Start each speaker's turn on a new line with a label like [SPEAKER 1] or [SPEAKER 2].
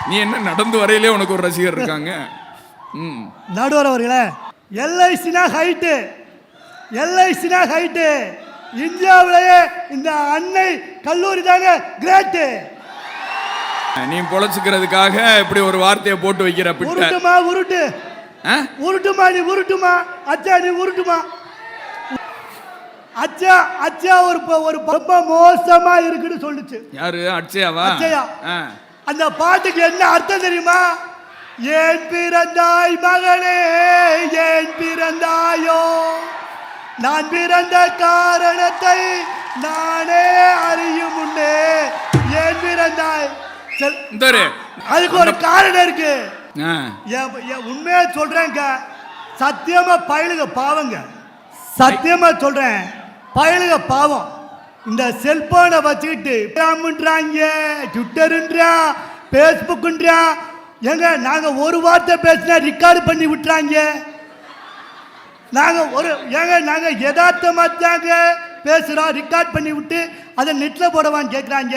[SPEAKER 1] நீ என்ன நடந்து வரையிலே உனக்கு ஒரு ரசிகர் இருக்காங்க.
[SPEAKER 2] நடுவர் அவர்களே, எல்ஐசினா ஹைட்டு இந்தியாவிலேயே இந்த அன்னை கல்லூரி தாங்க கிரேட்டு.
[SPEAKER 1] நீ பொழைச்சுக்கிறதுக்காக இப்படி ஒரு வார்த்தையை போட்டு வைக்கிற.
[SPEAKER 2] உருட்டுமா நீ உருட்டுமா அச்சா, நீ உருட்டுமா அச்சா. அச்சா ஒரு ரொம்ப மோசமா இருக்குன்னு சொல்லுச்சு.
[SPEAKER 1] யாரு? அச்சயாவா?
[SPEAKER 2] அச்சயா. அந்த பாட்டுக்கு என்ன அர்த்தம் தெரியுமா? ஏன் பிறந்தாய் மகளே, ஏன் பிறந்தாயோ, நான் பிறந்த காரணத்தை நானே அறியும் முன்னே ஏன் பிறந்தாய். அதுக்கு ஒரு காரணம் இருக்கு. உண்மையா சொல்றேங்க, சத்தியமா பயலுக பாவங்க, சத்தியமா சொல்றேன் பயலுக பாவம். இந்த செல்போனை வச்சுக்கிட்டு ட்விட்டருன்றா பேஸ்புக்குன்றா, எங்க நாங்க ஒரு வார்த்தை பேசினா ரெக்கார்டு பண்ணி விட்டுறாங்க. நாங்க யதார்த்தமா தாங்க பேசுறோம், ரெக்கார்ட் பண்ணி விட்டு அதை நெட்ல போடவான்னு கேட்குறாங்க.